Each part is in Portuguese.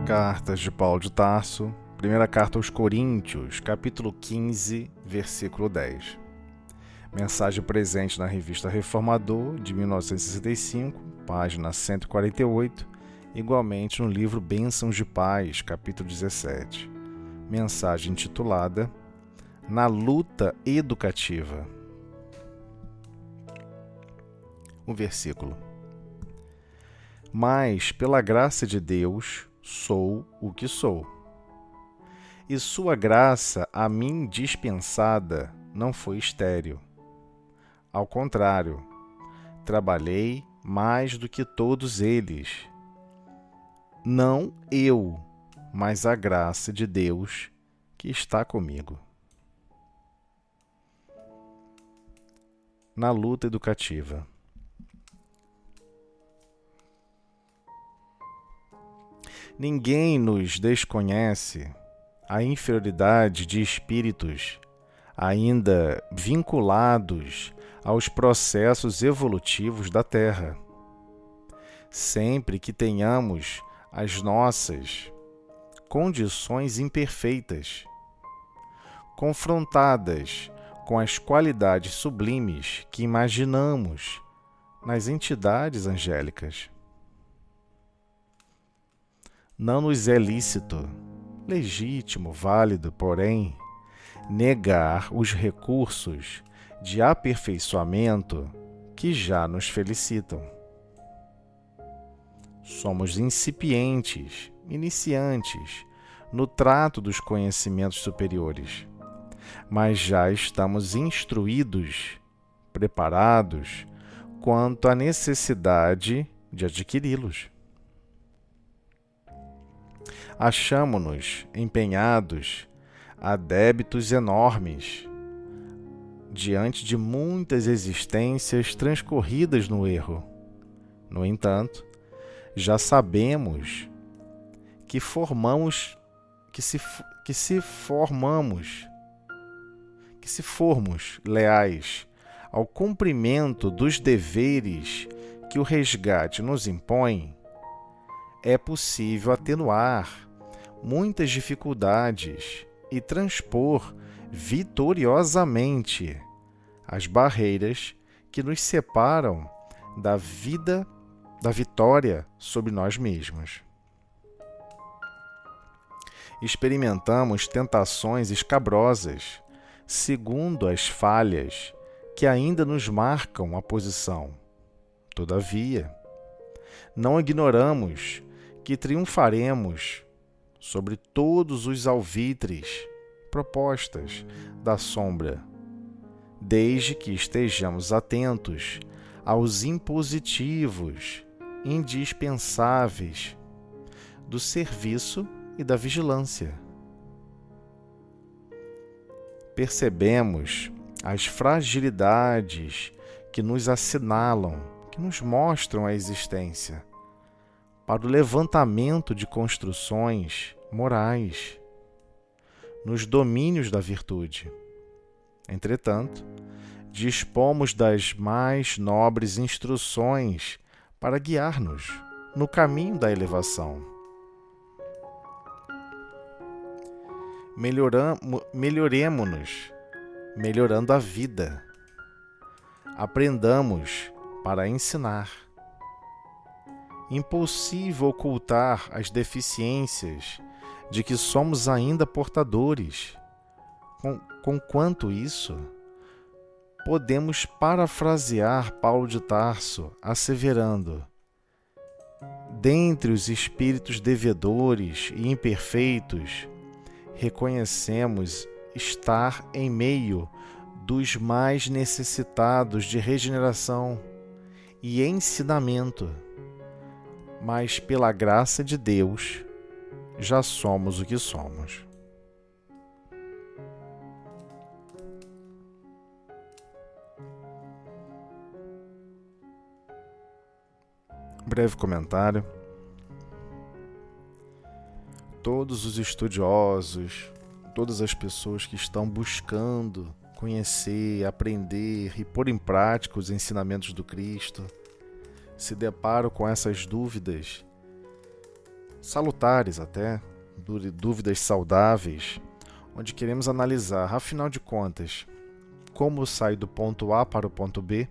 Cartas de Paulo de Tarso, primeira carta aos Coríntios, capítulo 15, versículo 10. Mensagem presente na revista Reformador, de 1965, página 148, igualmente no livro Bênçãos de Paz, capítulo 17. Mensagem intitulada Na Luta Educativa. O versículo: Mas, pela graça de Deus, sou o que sou. E sua graça a mim dispensada não foi estéril. Ao contrário, trabalhei mais do que todos eles. Não eu, mas a graça de Deus que está comigo. Na luta educativa. Ninguém nos desconhece a inferioridade de espíritos ainda vinculados aos processos evolutivos da Terra. Sempre que tenhamos as nossas condições imperfeitas, confrontadas com as qualidades sublimes que imaginamos nas entidades angélicas. Não nos é lícito, legítimo, válido, porém, negar os recursos de aperfeiçoamento que já nos felicitam. Somos incipientes, iniciantes, no trato dos conhecimentos superiores, mas já estamos instruídos, preparados quanto à necessidade de adquiri-los. Achamo-nos empenhados a débitos enormes, diante de muitas existências transcorridas no erro. No entanto, já sabemos que se formos leais ao cumprimento dos deveres que o resgate nos impõe, é possível atenuar muitas dificuldades e transpor vitoriosamente as barreiras que nos separam da vitória sobre nós mesmos. Experimentamos tentações escabrosas, segundo as falhas que ainda nos marcam a posição. Todavia, não ignoramos que triunfaremos sobre todos os alvitres, propostas da sombra, desde que estejamos atentos aos impositivos indispensáveis do serviço e da vigilância. Percebemos as fragilidades que nos assinalam, que nos mostram a existência, para o levantamento de construções morais nos domínios da virtude. Entretanto, dispomos das mais nobres instruções para guiar-nos no caminho da elevação. Melhoremo-nos, melhorando a vida. Aprendamos para ensinar. Impossível ocultar as deficiências de que somos ainda portadores. Conquanto isso, podemos parafrasear Paulo de Tarso, asseverando: dentre os espíritos devedores e imperfeitos, reconhecemos estar em meio dos mais necessitados de regeneração e ensinamento. Mas pela graça de Deus, já somos o que somos. Breve comentário. Todos os estudiosos, todas as pessoas que estão buscando conhecer, aprender e pôr em prática os ensinamentos do Cristo, se deparam com essas dúvidas salutares até, dúvidas saudáveis, onde queremos analisar, afinal de contas, como eu saio do ponto A para o ponto B,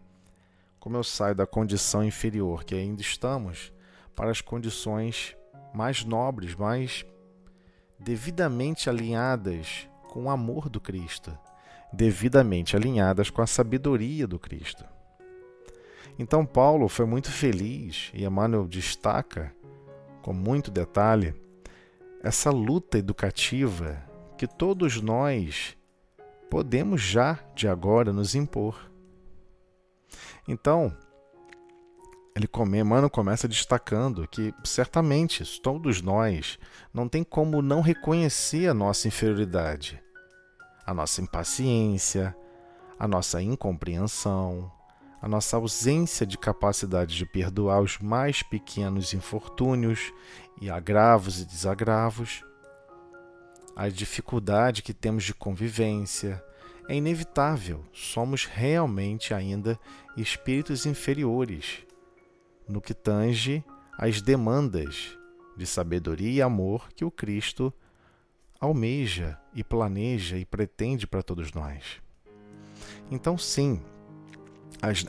como eu saio da condição inferior que ainda estamos, para as condições mais nobres, mais devidamente alinhadas com o amor do Cristo, devidamente alinhadas com a sabedoria do Cristo. Então Paulo foi muito feliz, e Emmanuel destaca com muito detalhe essa luta educativa que todos nós podemos já de agora nos impor. Então, Emmanuel começa destacando que certamente todos nós não tem como não reconhecer a nossa inferioridade, a nossa impaciência, a nossa incompreensão, a nossa ausência de capacidade de perdoar os mais pequenos infortúnios e agravos e desagravos, a dificuldade que temos de convivência. É inevitável, somos realmente ainda espíritos inferiores no que tange às demandas de sabedoria e amor que o Cristo almeja e planeja e pretende para todos nós. Então, sim,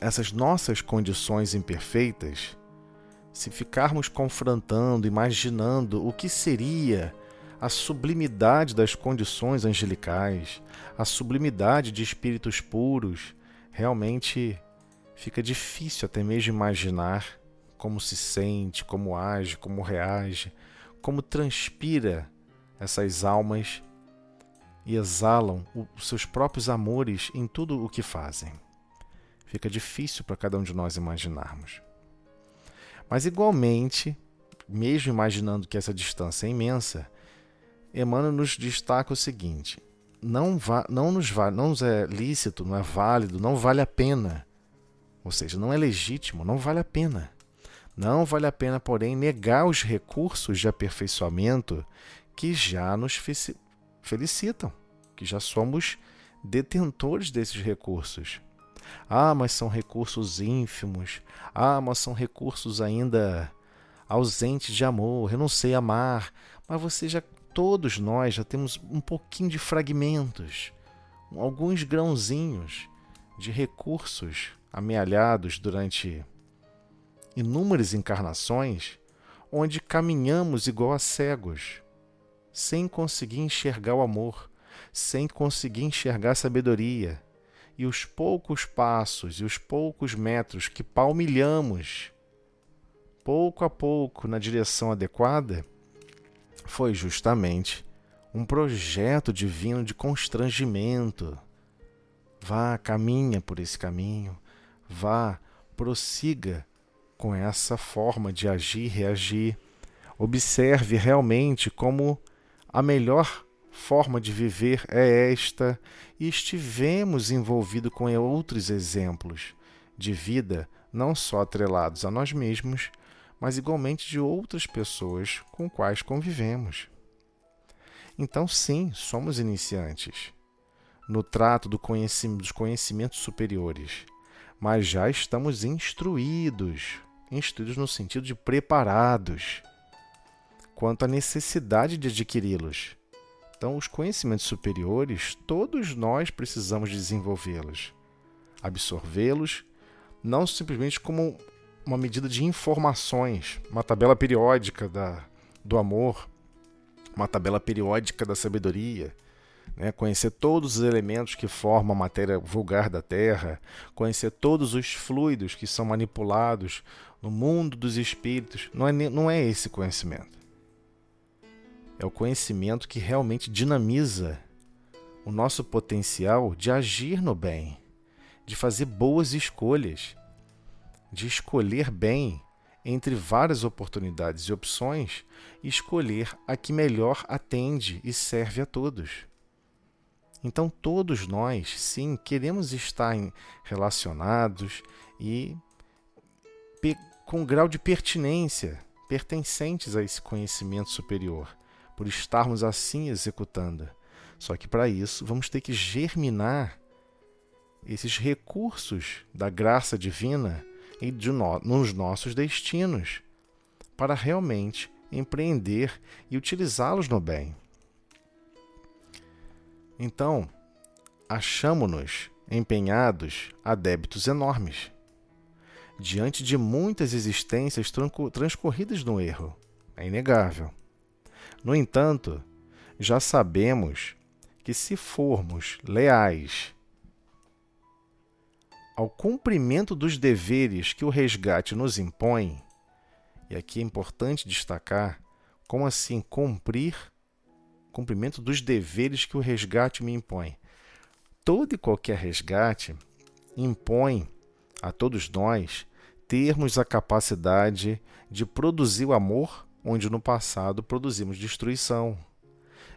essas nossas condições imperfeitas, se ficarmos confrontando, imaginando o que seria a sublimidade das condições angelicais, a sublimidade de espíritos puros, realmente fica difícil até mesmo imaginar como se sente, como age, como reage, como transpira essas almas e exalam os seus próprios amores em tudo o que fazem. Fica difícil para cada um de nós imaginarmos. Mas igualmente, mesmo imaginando que essa distância é imensa, Emmanuel nos destaca o seguinte: não nos é lícito, não é válido, não vale a pena. Ou seja, não é legítimo, não vale a pena. Não vale a pena, porém, negar os recursos de aperfeiçoamento que já nos felicitam, que já somos detentores desses recursos. Mas são recursos ínfimos. Mas são recursos ainda ausentes de amor. Eu não sei amar. Mas todos nós já temos um pouquinho de fragmentos, alguns grãozinhos de recursos amealhados durante inúmeras encarnações, onde caminhamos igual a cegos, sem conseguir enxergar o amor, sem conseguir enxergar a sabedoria. E os poucos passos e os poucos metros que palmilhamos, pouco a pouco, na direção adequada, foi justamente um projeto divino de constrangimento. Vá, caminha por esse caminho, vá, prossiga com essa forma de agir, reagir. Observe realmente como a melhor forma de viver é esta, e estivemos envolvidos com outros exemplos de vida, não só atrelados a nós mesmos, mas igualmente de outras pessoas com quais convivemos. Então, sim, somos iniciantes no trato dos conhecimentos superiores, mas já estamos instruídos no sentido de preparados quanto à necessidade de adquiri-los. Então, os conhecimentos superiores, todos nós precisamos desenvolvê-los, absorvê-los, não simplesmente como uma medida de informações, uma tabela periódica do amor, uma tabela periódica da sabedoria, conhecer todos os elementos que formam a matéria vulgar da Terra, conhecer todos os fluidos que são manipulados no mundo dos espíritos. Não é esse conhecimento. É o conhecimento que realmente dinamiza o nosso potencial de agir no bem, de fazer boas escolhas, de escolher bem entre várias oportunidades e opções e escolher a que melhor atende e serve a todos. Então, todos nós, sim, queremos estar relacionados e com grau de pertencentes a esse conhecimento superior, por estarmos assim executando. Só que para isso vamos ter que germinar esses recursos da graça divina e nos nossos destinos, para realmente empreender e utilizá-los no bem. Então, achamo-nos empenhados a débitos enormes, diante de muitas existências transcorridas no erro. É inegável. No entanto, já sabemos que se formos leais ao cumprimento dos deveres que o resgate nos impõe, e aqui é importante destacar, como assim cumprimento dos deveres que o resgate me impõe? Todo e qualquer resgate impõe a todos nós termos a capacidade de produzir o amor onde no passado produzimos destruição.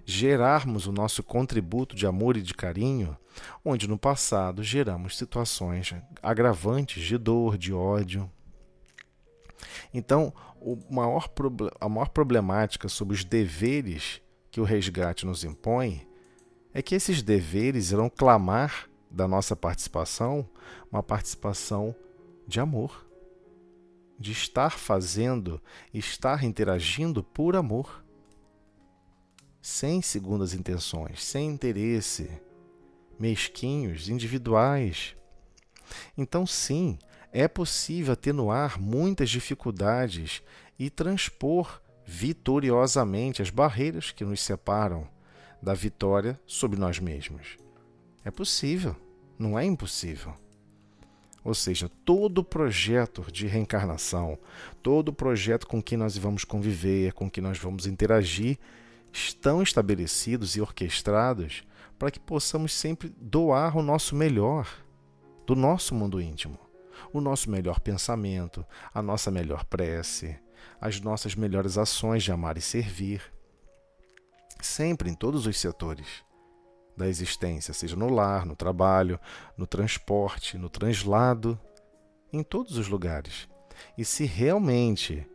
Gerarmos o nosso contributo de amor e de carinho onde no passado geramos situações agravantes de dor, de ódio. Então, a maior problemática sobre os deveres que o resgate nos impõe é que esses deveres irão clamar da nossa participação uma participação de amor, de estar fazendo, estar interagindo por amor, sem segundas intenções, sem interesse, mesquinhos, individuais. Então, sim, é possível atenuar muitas dificuldades e transpor vitoriosamente as barreiras que nos separam da vitória sobre nós mesmos. É possível, não é impossível. Ou seja, todo projeto de reencarnação, todo projeto com quem nós vamos conviver, com quem nós vamos interagir, estão estabelecidos e orquestrados para que possamos sempre doar o nosso melhor do nosso mundo íntimo, o nosso melhor pensamento, a nossa melhor prece, as nossas melhores ações de amar e servir, sempre em todos os setores da existência, seja no lar, no trabalho, no transporte, no translado, em todos os lugares. E se realmente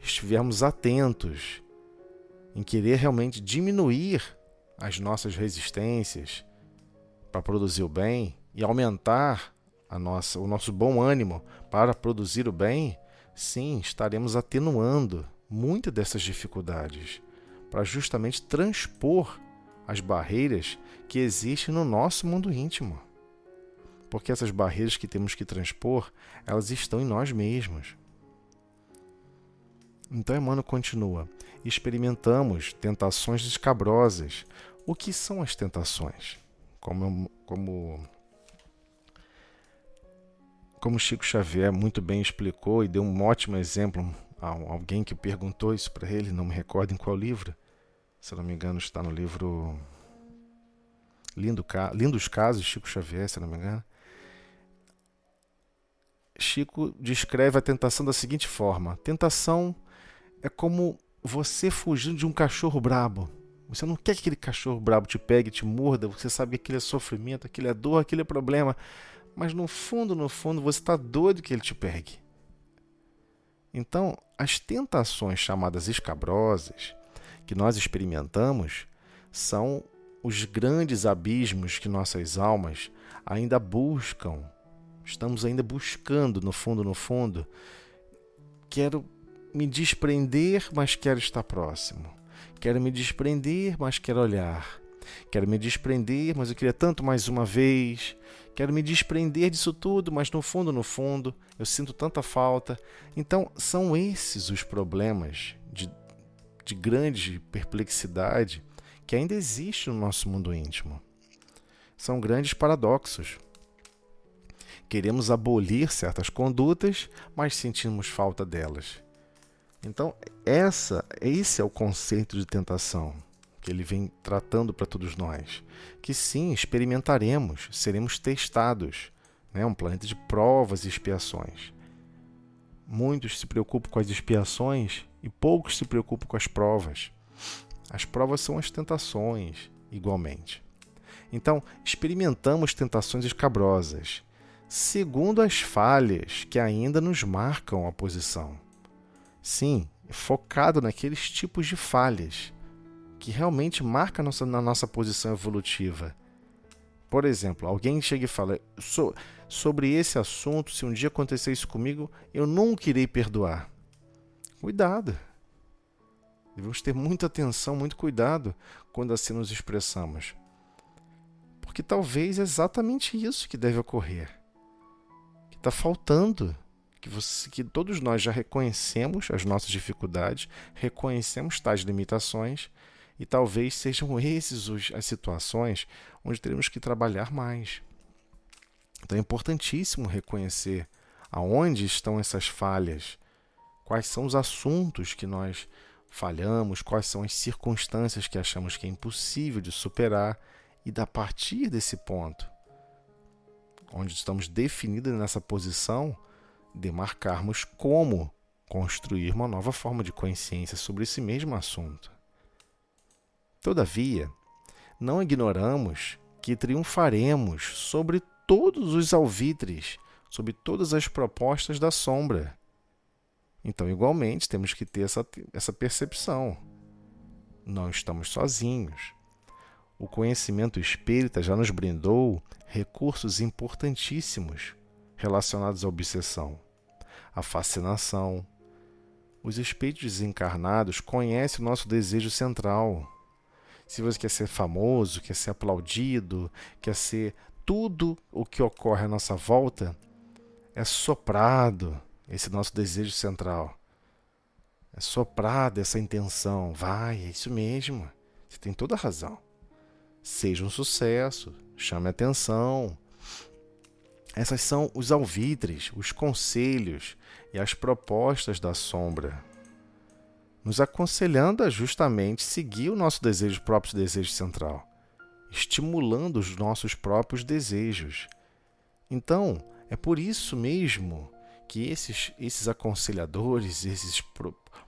estivermos atentos em querer realmente diminuir as nossas resistências para produzir o bem e aumentar o nosso bom ânimo para produzir o bem, sim, estaremos atenuando muitas dessas dificuldades para justamente transpor as barreiras que existem no nosso mundo íntimo. Porque essas barreiras que temos que transpor, elas estão em nós mesmos. Então Emmanuel continua: experimentamos tentações escabrosas. O que são as tentações? Como Chico Xavier muito bem explicou e deu um ótimo exemplo a alguém que perguntou isso para ele, não me recordo em qual livro, se não me engano está no livro Lindos Casos, Chico Xavier, se não me engano. Chico descreve a tentação da seguinte forma: tentação é como você fugindo de um cachorro brabo. Você não quer que aquele cachorro brabo te pegue, te morda, você sabe que aquilo é sofrimento, aquilo é dor, aquilo é problema, mas no fundo, você está doido que ele te pegue. Então, as tentações chamadas escabrosas que nós experimentamos são os grandes abismos que nossas almas ainda buscam. Estamos ainda buscando, no fundo. Quero me desprender, mas quero estar próximo. Quero me desprender, mas quero olhar. Quero me desprender, mas eu queria tanto mais uma vez. Quero me desprender disso tudo, mas no fundo, eu sinto tanta falta. Então, são esses os problemas de grande perplexidade que ainda existe no nosso mundo íntimo. São grandes paradoxos. Queremos abolir certas condutas, mas sentimos falta delas. Então, esse é o conceito de tentação que ele vem tratando para todos nós. Que sim, experimentaremos, seremos testados. Um planeta de provas e expiações. Muitos se preocupam com as expiações e poucos se preocupam com as provas. As provas são as tentações, igualmente. Então, experimentamos tentações escabrosas, segundo as falhas que ainda nos marcam a posição. Sim, focado naqueles tipos de falhas que realmente marcam na nossa posição evolutiva. Por exemplo, alguém chega e fala: sobre esse assunto, se um dia acontecer isso comigo, eu nunca irei perdoar. Cuidado. Devemos ter muita atenção, muito cuidado quando assim nos expressamos. Porque talvez é exatamente isso que deve ocorrer. Que está faltando. Que todos nós já reconhecemos as nossas dificuldades, reconhecemos tais limitações, e talvez sejam as situações onde teremos que trabalhar mais. Então é importantíssimo reconhecer aonde estão essas falhas, quais são os assuntos que nós falhamos, quais são as circunstâncias que achamos que é impossível de superar, e a partir desse ponto, onde estamos definidos nessa posição, demarcarmos como construir uma nova forma de consciência sobre esse mesmo assunto. Todavia, não ignoramos que triunfaremos sobre todos os alvitres, sobre todas as propostas da sombra. Então, igualmente, temos que ter essa percepção. Não estamos sozinhos. O conhecimento espírita já nos brindou recursos importantíssimos relacionados à obsessão, à fascinação. Os espíritos desencarnados conhecem o nosso desejo central. Se você quer ser famoso, quer ser aplaudido, quer ser tudo o que ocorre à nossa volta, é soprado esse nosso desejo central. É soprada essa intenção. Vai, é isso mesmo. Você tem toda a razão. Seja um sucesso, chame atenção. Essas são os alvitres, os conselhos e as propostas da sombra, nos aconselhando a justamente seguir o nosso desejo, próprio desejo central, estimulando os nossos próprios desejos. Então, é por isso mesmo que esses aconselhadores, esses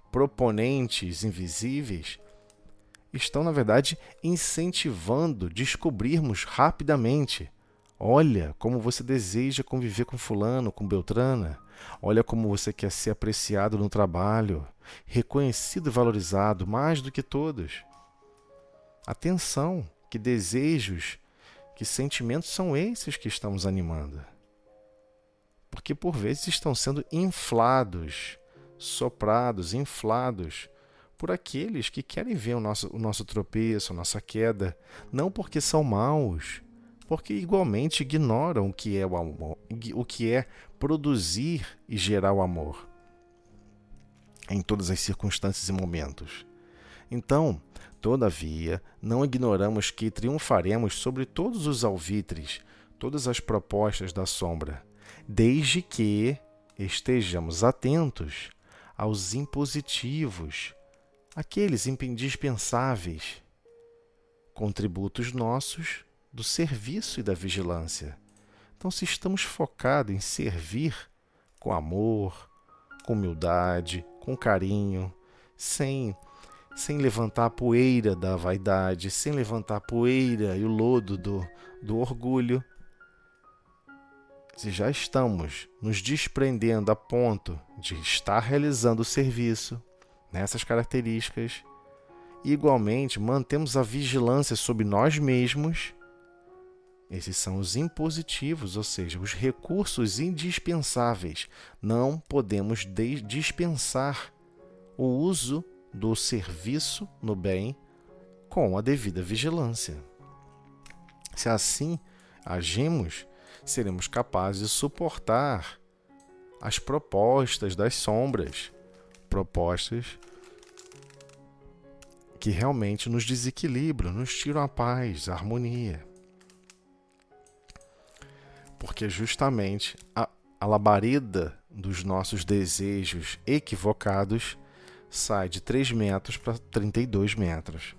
proponentes invisíveis, estão, na verdade, incentivando descobrirmos rapidamente. Olha como você deseja conviver com fulano, com Beltrana. Olha como você quer ser apreciado no trabalho, reconhecido e valorizado mais do que todos. Atenção, que desejos, que sentimentos são esses que estamos animando? Porque por vezes estão sendo inflados, soprados, inflados por aqueles que querem ver o nosso tropeço, a nossa queda, não porque são maus, porque igualmente ignoram o que é o amor, o que é produzir e gerar o amor em todas as circunstâncias e momentos. Então, todavia, não ignoramos que triunfaremos sobre todos os alvitres, todas as propostas da sombra, desde que estejamos atentos aos impositivos, aqueles indispensáveis, contributos nossos do serviço e da vigilância. Então, se estamos focados em servir com amor, com humildade, com carinho, sem levantar a poeira da vaidade, sem levantar a poeira e o lodo do orgulho, se já estamos nos desprendendo a ponto de estar realizando o serviço nessas características, e igualmente mantemos a vigilância sobre nós mesmos, esses são os impositivos, ou seja, os recursos indispensáveis. Não podemos dispensar o uso do serviço no bem com a devida vigilância. Se assim agimos, seremos capazes de suportar as propostas das sombras, propostas que realmente nos desequilibram, nos tiram a paz, a harmonia. Porque justamente a labareda dos nossos desejos equivocados sai de 3 metros para 32 metros.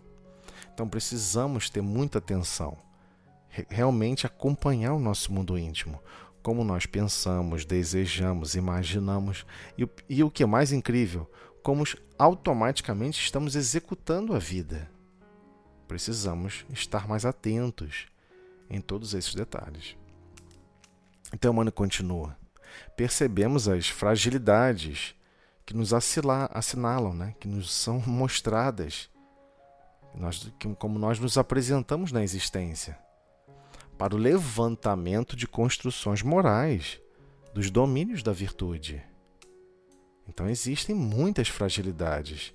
Então precisamos ter muita atenção, realmente acompanhar o nosso mundo íntimo, como nós pensamos, desejamos, imaginamos, e o que é mais incrível, como automaticamente estamos executando a vida. Precisamos estar mais atentos em todos esses detalhes. Então, Emmanuel continua. Percebemos as fragilidades que nos assinalam, que nos são mostradas, como nós nos apresentamos na existência, para o levantamento de construções morais, dos domínios da virtude. Então existem muitas fragilidades.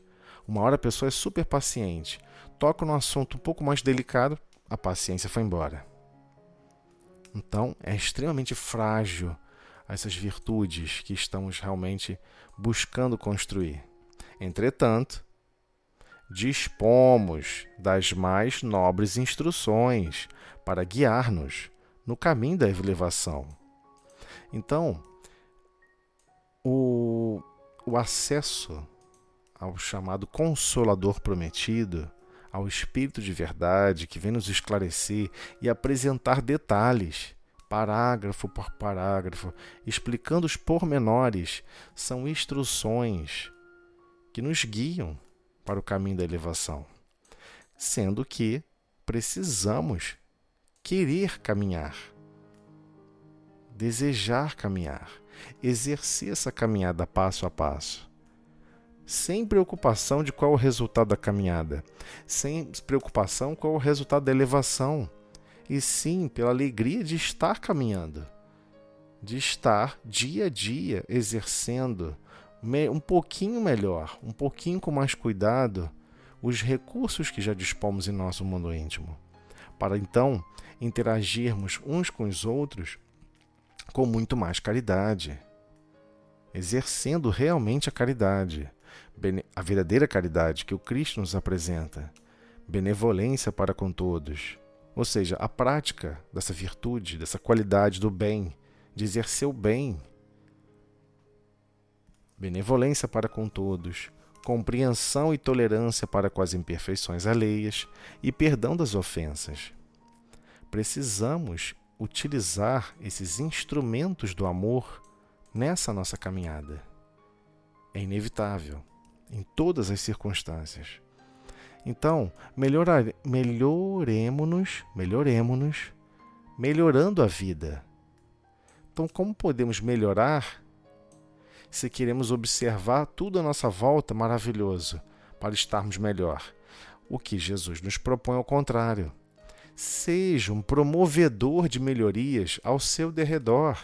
Uma hora a pessoa é super paciente, toca num assunto um pouco mais delicado, a paciência foi embora. Então, é extremamente frágil essas virtudes que estamos realmente buscando construir. Entretanto, dispomos das mais nobres instruções para guiar-nos no caminho da elevação. Então, o acesso ao chamado Consolador Prometido, ao Espírito de Verdade que vem nos esclarecer e apresentar detalhes, parágrafo por parágrafo, explicando os pormenores, são instruções que nos guiam para o caminho da elevação, sendo que precisamos querer caminhar, desejar caminhar, exercer essa caminhada passo a passo, sem preocupação de qual é o resultado da caminhada, sem preocupação qual é o resultado da elevação, e sim pela alegria de estar caminhando, de estar dia a dia exercendo um pouquinho melhor, um pouquinho com mais cuidado, os recursos que já dispomos em nosso mundo íntimo, para então interagirmos uns com os outros com muito mais caridade, exercendo realmente a caridade, a verdadeira caridade que o Cristo nos apresenta, benevolência para com todos, ou seja, a prática dessa virtude, dessa qualidade do bem, de exercer o bem, benevolência para com todos, compreensão e tolerância para com as imperfeições alheias e perdão das ofensas. Precisamos utilizar esses instrumentos do amor nessa nossa caminhada. É inevitável, em todas as circunstâncias. Então, melhoremo-nos, melhorando a vida. Então, como podemos melhorar se queremos observar tudo à nossa volta maravilhoso para estarmos melhor? O que Jesus nos propõe ao contrário. Seja um promovedor de melhorias ao seu derredor.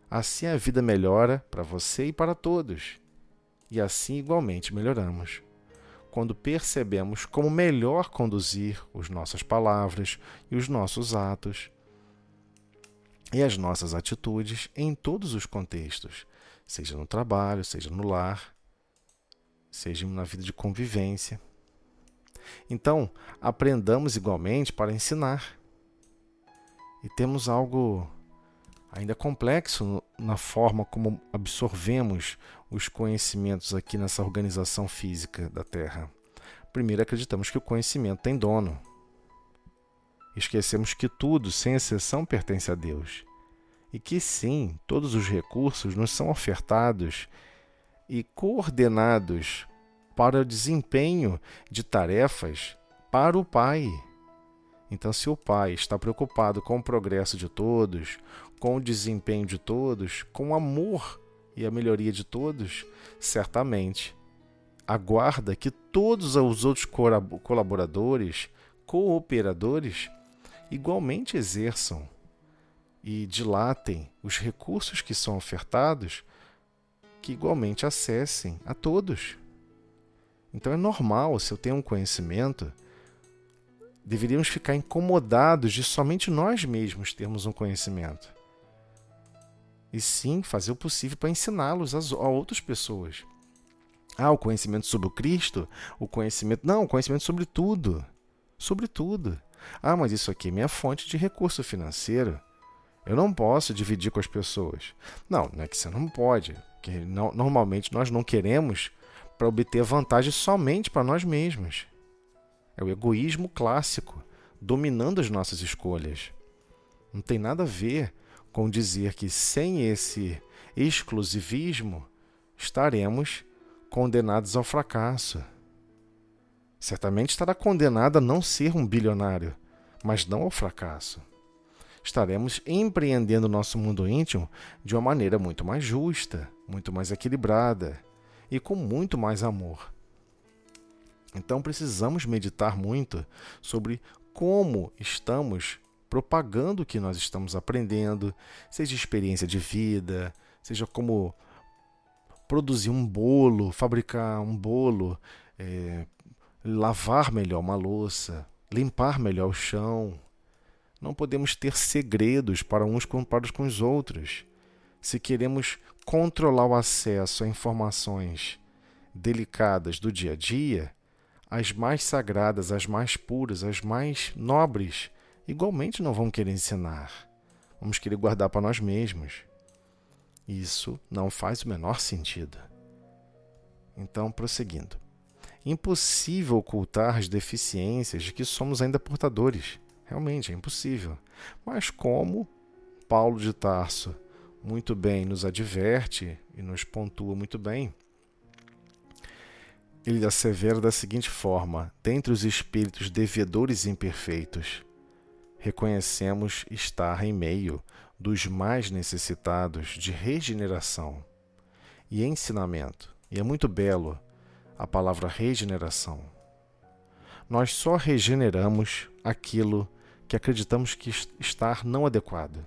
Assim a vida melhora para você e para todos. E assim igualmente melhoramos, quando percebemos como melhor conduzir as nossas palavras e os nossos atos e as nossas atitudes em todos os contextos, seja no trabalho, seja no lar, seja na vida de convivência. Então, aprendamos igualmente para ensinar. E temos algo ainda complexo na forma como absorvemos os conhecimentos aqui nessa organização física da Terra. Primeiro, acreditamos que o conhecimento tem dono. Esquecemos que tudo, sem exceção, pertence a Deus. E que sim, todos os recursos nos são ofertados e coordenados para o desempenho de tarefas para o Pai. Então, se o Pai está preocupado com o progresso de todos, com o desempenho de todos, com o amor e a melhoria de todos, certamente aguarda que todos os outros colaboradores, cooperadores, igualmente exerçam e dilatem os recursos que são ofertados, que igualmente acessem a todos. Então é normal, se eu tenho um conhecimento, deveríamos ficar incomodados de somente nós mesmos termos um conhecimento. E sim, fazer o possível para ensiná-los a outras pessoas. O conhecimento sobre o Cristo, o conhecimento sobre tudo. Sobre tudo. Mas isso aqui é minha fonte de recurso financeiro. Eu não posso dividir com as pessoas. Não é que você não pode. Porque normalmente nós não queremos para obter vantagem somente para nós mesmos. É o egoísmo clássico, dominando as nossas escolhas. Não tem nada a ver com dizer que sem esse exclusivismo estaremos condenados ao fracasso. Certamente estará condenado a não ser um bilionário, mas não ao fracasso. Estaremos empreendendo o nosso mundo íntimo de uma maneira muito mais justa, muito mais equilibrada e com muito mais amor. Então precisamos meditar muito sobre como estamos propagando o que nós estamos aprendendo, seja experiência de vida, seja como produzir um bolo, fabricar um bolo, lavar melhor uma louça, limpar melhor o chão. Não podemos ter segredos para uns para com os outros. Se queremos controlar o acesso a informações delicadas do dia a dia, as mais sagradas, as mais puras, as mais nobres, igualmente não vão querer ensinar. Vamos querer guardar para nós mesmos. Isso não faz o menor sentido. Então, prosseguindo. Impossível ocultar as deficiências de que somos ainda portadores. Realmente, é impossível. Mas como Paulo de Tarso muito bem nos adverte e nos pontua muito bem, ele assevera da seguinte forma: dentre os espíritos devedores e imperfeitos, reconhecemos estar em meio dos mais necessitados de regeneração e ensinamento. E é muito belo a palavra regeneração. Nós só regeneramos aquilo que acreditamos que estar não adequado.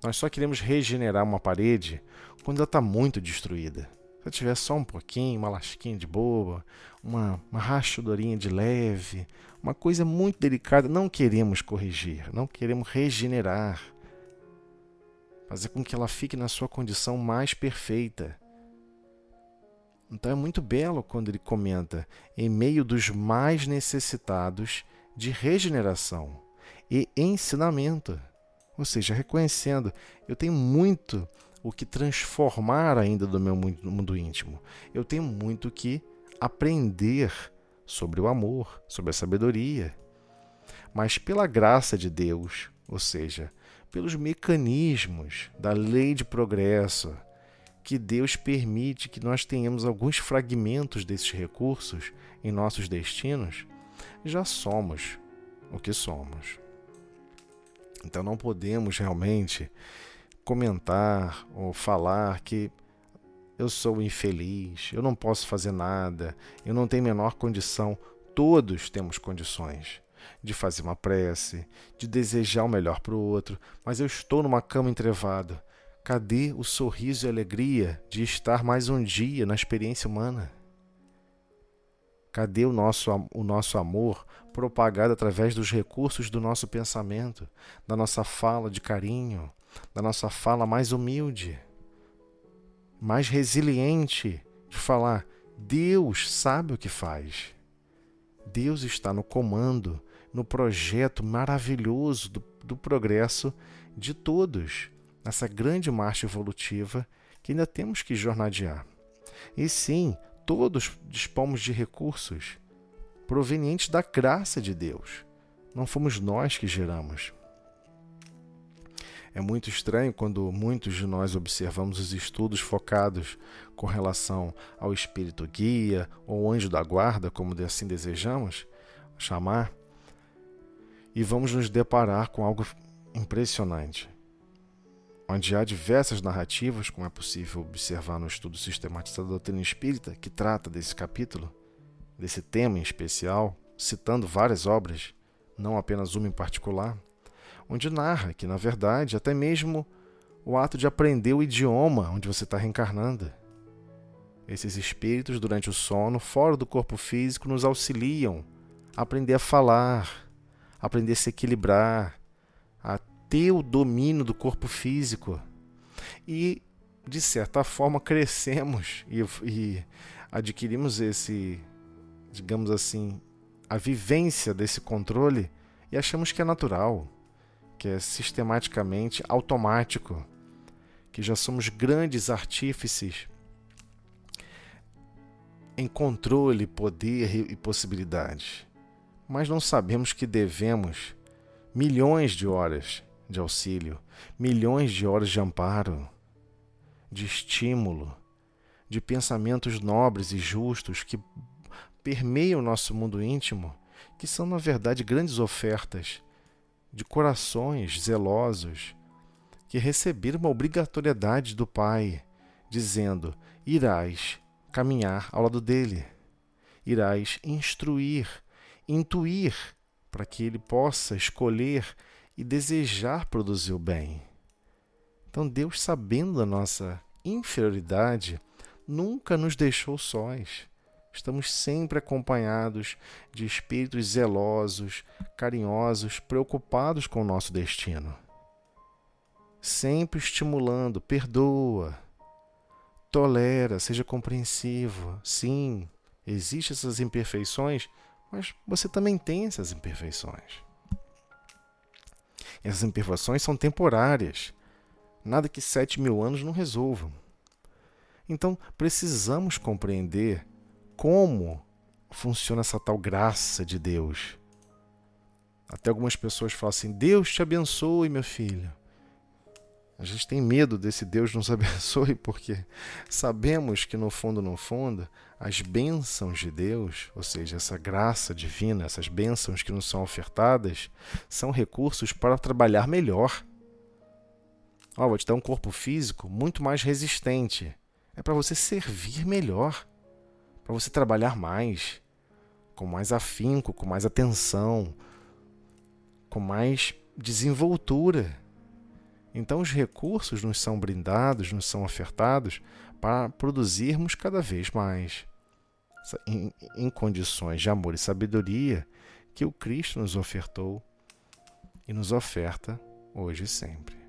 Nós só queremos regenerar uma parede quando ela está muito destruída. Se eu tiver só um pouquinho, uma lasquinha de boa, uma rachadurinha de leve, uma coisa muito delicada, não queremos corrigir, não queremos regenerar. Fazer com que ela fique na sua condição mais perfeita. Então é muito belo quando ele comenta em meio dos mais necessitados de regeneração e ensinamento. Ou seja, reconhecendo, eu tenho muito o que transformar ainda do meu mundo íntimo. Eu tenho muito o que aprender sobre o amor, sobre a sabedoria. Mas pela graça de Deus, ou seja, pelos mecanismos da lei de progresso, que Deus permite que nós tenhamos alguns fragmentos desses recursos em nossos destinos, já somos o que somos. Então não podemos realmente comentar ou falar que eu sou infeliz, eu não posso fazer nada, eu não tenho a menor condição. Todos temos condições de fazer uma prece, de desejar o melhor para o outro, mas eu estou numa cama entrevado. Cadê o sorriso e a alegria de estar mais um dia na experiência humana? Cadê o nosso amor propagado através dos recursos do nosso pensamento, da nossa fala de carinho, da nossa fala mais humilde, mais resiliente, de falar: Deus sabe o que faz. Deus está no comando, no projeto maravilhoso do progresso de todos, nessa grande marcha evolutiva que ainda temos que jornadear. E sim, todos dispomos de recursos provenientes da graça de Deus. Não fomos nós que geramos. É muito estranho quando muitos de nós observamos os estudos focados com relação ao espírito guia ou anjo da guarda, como assim desejamos chamar, e vamos nos deparar com algo impressionante, onde há diversas narrativas, como é possível observar no estudo sistematizado da doutrina espírita, que trata desse capítulo, desse tema em especial, citando várias obras, não apenas uma em particular, onde narra que, na verdade, até mesmo o ato de aprender o idioma onde você está reencarnando. Esses espíritos, durante o sono, fora do corpo físico, nos auxiliam a aprender a falar, a aprender a se equilibrar, a ter o domínio do corpo físico. E, de certa forma, crescemos e adquirimos digamos assim, a vivência desse controle e achamos que é natural, que é sistematicamente automático, que já somos grandes artífices em controle, poder e possibilidades. Mas não sabemos que devemos milhões de horas de auxílio, milhões de horas de amparo, de estímulo, de pensamentos nobres e justos que permeiam o nosso mundo íntimo, que são, na verdade, grandes ofertas de corações zelosos que receberam uma obrigatoriedade do Pai, dizendo: irás caminhar ao lado dele, irás instruir, intuir, para que ele possa escolher e desejar produzir o bem. Então Deus, sabendo da nossa inferioridade, nunca nos deixou sós. Estamos sempre acompanhados de espíritos zelosos, carinhosos, preocupados com o nosso destino. Sempre estimulando, perdoa, tolera, seja compreensivo. Sim, existem essas imperfeições, mas você também tem essas imperfeições. Essas imperfeições são temporárias. Nada que 7.000 anos não resolvam. Então, precisamos compreender como funciona essa tal graça de Deus. Até algumas pessoas falam assim: Deus te abençoe, meu filho. A gente tem medo desse Deus nos abençoe porque sabemos que no fundo, as bênçãos de Deus, ou seja, essa graça divina, essas bênçãos que nos são ofertadas, são recursos para trabalhar melhor. Vou te dar um corpo físico muito mais resistente. É para você servir melhor, para você trabalhar mais, com mais afinco, com mais atenção, com mais desenvoltura. Então os recursos nos são brindados, nos são ofertados para produzirmos cada vez mais, em condições de amor e sabedoria que o Cristo nos ofertou e nos oferta hoje e sempre.